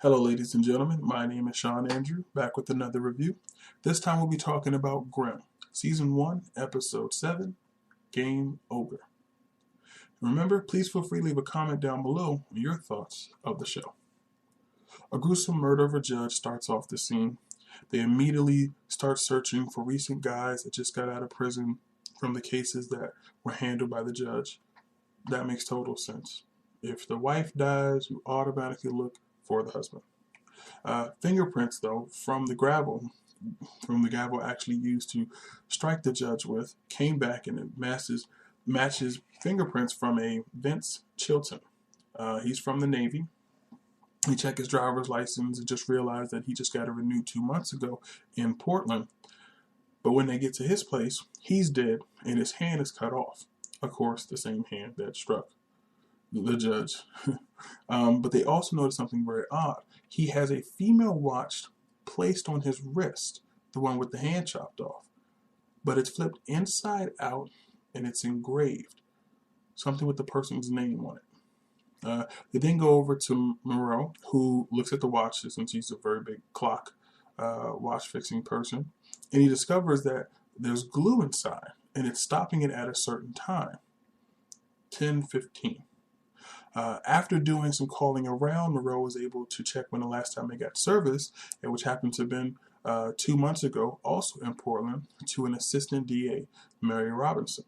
Hello ladies and gentlemen, my name is Sean Andrew, back with another review. This time we'll be talking about Grimm, Season 1, Episode 7, Game Ogre. Remember, please feel free to leave a comment down below on your thoughts of the show. A gruesome murder of a judge starts off the scene. They immediately start searching for recent guys that just got out of prison from the cases that were handled by the judge. That makes total sense. If the wife dies, you automatically look for the husband. Fingerprints, though, from the gravel actually used to strike the judge with, came back and it matches fingerprints from a Vince Chilton. He's from the Navy. He checked his driver's license and just realized that he just got it renewed 2 months ago in Portland. But when they get to his place, he's dead and his hand is cut off. Of course, the same hand that struck the judge. But they also noticed something very odd. He has a female watch placed on his wrist, the one with the hand chopped off. But it's flipped inside out and it's engraved. Something with the person's name on it. They then go over to Moreau, who looks at the watch since he's a very big clock watch fixing person. And he discovers that there's glue inside and it's stopping it at a certain time. 10:15. After doing some calling around, Moreau was able to check when the last time they got service, which happened to have been 2 months ago, also in Portland, to an assistant DA, Mary Robinson.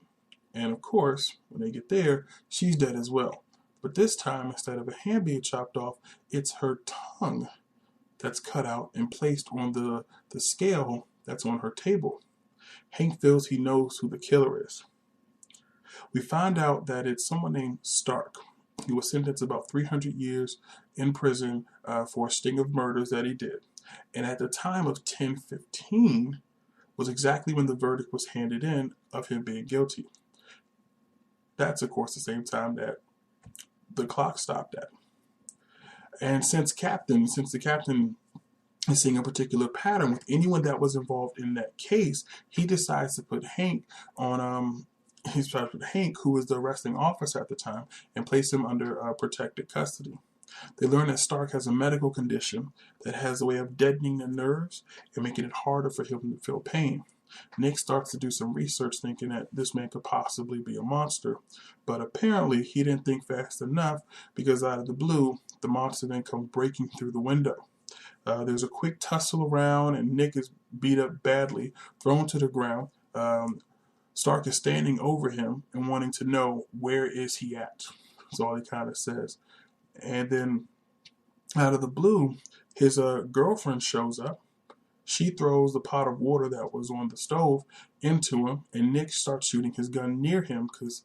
And of course, when they get there, she's dead as well. But this time, instead of a hand being chopped off, it's her tongue that's cut out and placed on the scale that's on her table. Hank feels he knows who the killer is. We find out that it's someone named Stark. He was sentenced about 300 years in prison for a string of murders that he did. And at the time of 10:15 was exactly when the verdict was handed in of him being guilty. That's, of course, the same time that the clock stopped at. And since the captain is seeing a particular pattern with anyone that was involved in that case, he decides to put Hank on he's trying to put Hank, who was the arresting officer at the time, and place him under protected custody. They learn that Stark has a medical condition that has a way of deadening the nerves and making it harder for him to feel pain. Nick starts to do some research thinking that this man could possibly be a monster, but apparently he didn't think fast enough because out of the blue, the monster then comes breaking through the window. There's a quick tussle around and Nick is beat up badly, thrown to the ground. Stark is standing over him and wanting to know where is he at. That's all he kind of says. And then out of the blue, his girlfriend shows up. She throws the pot of water that was on the stove into him, and Nick starts shooting his gun near him because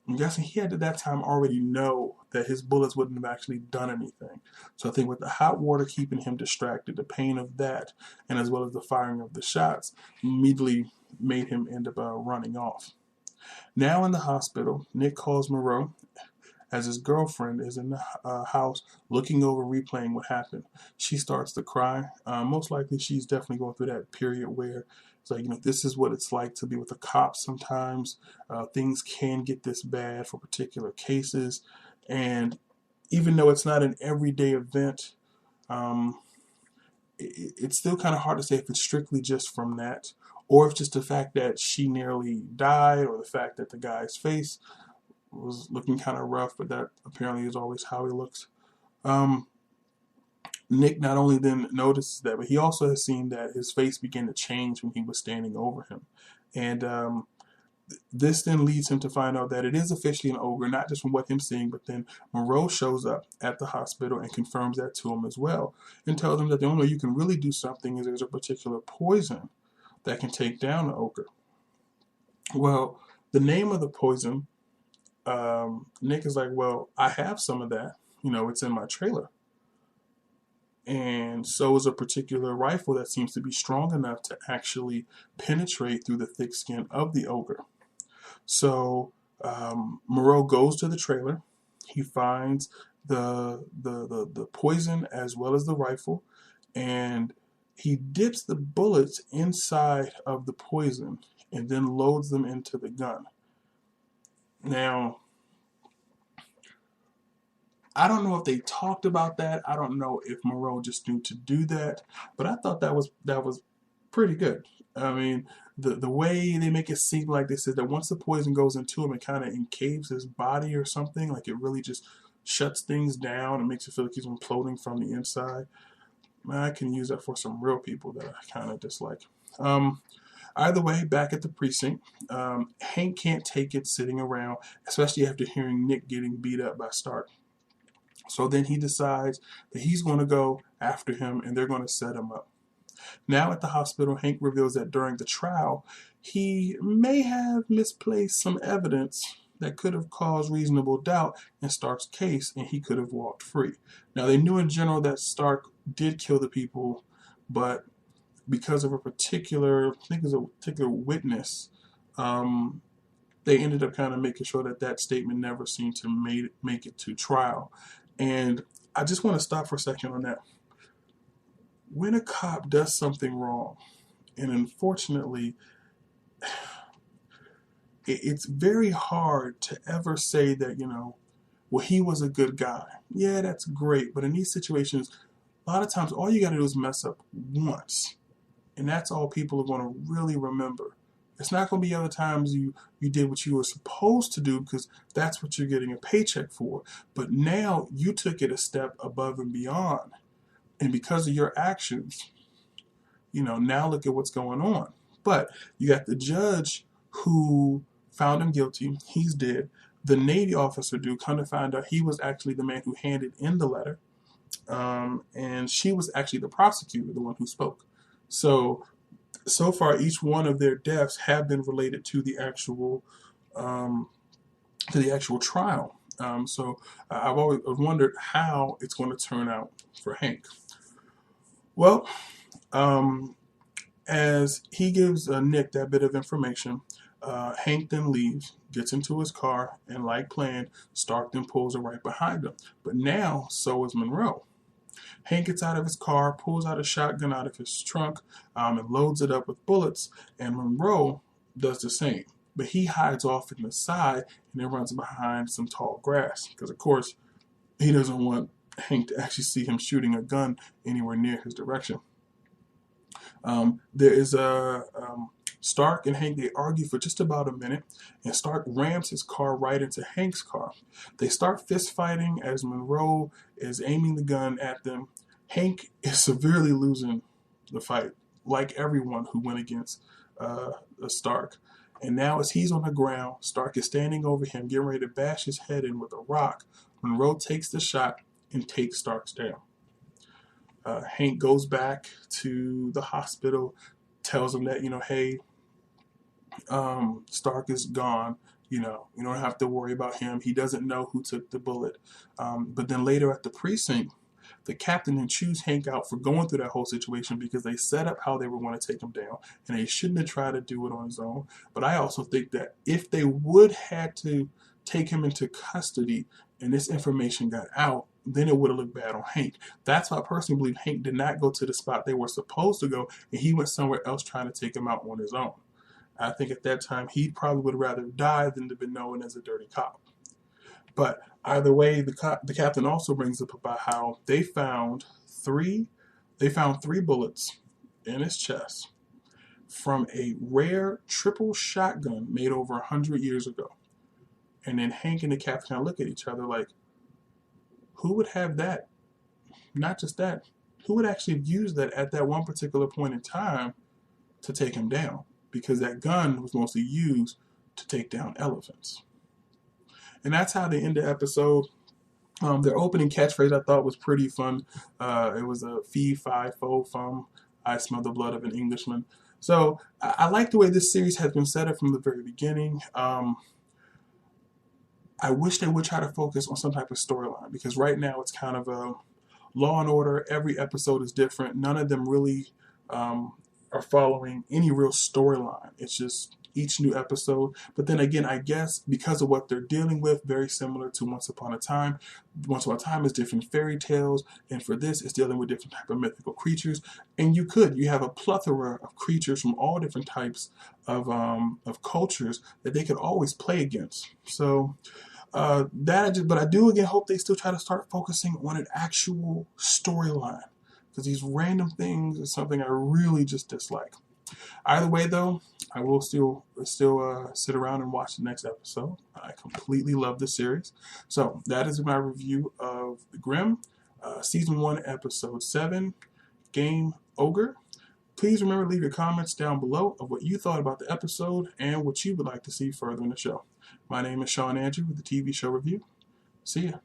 I'm guessing he had at that time already know that his bullets wouldn't have actually done anything. So I think with the hot water keeping him distracted, the pain of that, and as well as the firing of the shots, immediately made him end up running off. Now in the hospital, Nick calls Moreau as his girlfriend is in the house looking over, replaying what happened. She starts to cry. Most likely she's definitely going through that period where it's like, this is what it's like to be with the cops sometimes. Things can get this bad for particular cases. And even though it's not an everyday event, it's still kind of hard to say if it's strictly just from that, or if just the fact that she nearly died, or the fact that the guy's face was looking kind of rough, but that apparently is always how he looks. Nick not only then notices that, but he also has seen that his face began to change when he was standing over him. And this then leads him to find out that it is officially an ogre, not just from what him seeing, but then Moreau shows up at the hospital and confirms that to him as well, and tells him that the only way you can really do something is there's a particular poison that can take down the ogre. Well, the name of the poison, Nick is like, well, I have some of that. It's in my trailer. And so is a particular rifle that seems to be strong enough to actually penetrate through the thick skin of the ogre. So Moreau goes to the trailer. He finds the poison as well as the rifle, and he dips the bullets inside of the poison and then loads them into the gun. Now, I don't know if they talked about that. I don't know if Moreau just knew to do that, but I thought that was pretty good. I mean, the way they make it seem like they said that once the poison goes into him, it kind of encaves his body or something. Like it really just shuts things down and makes it feel like he's imploding from the inside. Man, I can use that for some real people that I kind of dislike. Either way, back at the precinct, Hank can't take it sitting around, especially after hearing Nick getting beat up by Stark. So then he decides that he's going to go after him and they're going to set him up. Now at the hospital, Hank reveals that during the trial, he may have misplaced some evidence that could have caused reasonable doubt in Stark's case, and he could have walked free. Now, they knew in general that Stark did kill the people, but because of a particular, I think it was a particular witness, they ended up kind of making sure that that statement never seemed to make it to trial. And I just want to stop for a second on that. When a cop does something wrong, and unfortunately, it's very hard to ever say that, well, he was a good guy. Yeah, that's great. But in these situations, a lot of times, all you got to do is mess up once. And that's all people are going to really remember. It's not going to be other times you did what you were supposed to do because that's what you're getting a paycheck for. But now you took it a step above and beyond. And because of your actions, now look at what's going on. But you got the judge who found him guilty. He's dead. The Navy officer come to find out he was actually the man who handed in the letter. And she was actually the prosecutor, the one who spoke. So far, each one of their deaths have been related to the actual trial. So I've always wondered how it's going to turn out for Hank. Well, as he gives Nick that bit of information, Hank then leaves, gets into his car, and like planned, Stark then pulls her right behind him. But now, so is Monroe. Hank gets out of his car, pulls out a shotgun out of his trunk, and loads it up with bullets, and Monroe does the same. But he hides off in the side and then runs behind some tall grass, because of course, he doesn't want Hank to actually see him shooting a gun anywhere near his direction. There is Stark and Hank, they argue for just about a minute, and Stark rams his car right into Hank's car. They start fist fighting as Monroe is aiming the gun at them. Hank is severely losing the fight, like everyone who went against Stark. And now as he's on the ground, Stark is standing over him, getting ready to bash his head in with a rock. Monroe takes the shot and takes Stark's down. Hank goes back to the hospital, tells him that, hey, Stark is gone. You don't have to worry about him. He doesn't know who took the bullet. But then later at the precinct, the captain then chews Hank out for going through that whole situation because they set up how they were going to take him down, and they shouldn't have tried to do it on his own. But I also think that if they would have to take him into custody and this information got out, then it would have looked bad on Hank. That's why I personally believe Hank did not go to the spot they were supposed to go, and he went somewhere else trying to take him out on his own. I think at that time he probably would rather die than to be known as a dirty cop. But either way, the captain also brings up about how they found three bullets in his chest from a rare triple shotgun made over 100 years ago. And then Hank and the captain kind of look at each other like, who would have that? Not just that, who would actually have used that at that one particular point in time to take him down? Because that gun was mostly used to take down elephants. And that's how they end the episode. Their opening catchphrase I thought was pretty fun. It was a fee, fi, fo, fum, I smell the blood of an Englishman. So I like the way this series has been set up from the very beginning. I wish they would try to focus on some type of storyline, because right now it's kind of a Law and Order. Every episode is different. None of them really are following any real storyline. It's just each new episode. But then again, I guess because of what they're dealing with, very similar to Once Upon a Time. Once Upon a Time is different fairy tales, and for this, it's dealing with different type of mythical creatures. And you have a plethora of creatures from all different types of cultures that they could always play against. So But I do again hope they still try to start focusing on an actual storyline, because these random things is something I really just dislike. Either way, though, I will still sit around and watch the next episode. I completely love this series. So that is my review of Grimm, Season 1, Episode 7, Game Ogre. Please remember to leave your comments down below of what you thought about the episode and what you would like to see further in the show. My name is Sean Andrew with the TV Show Review. See ya.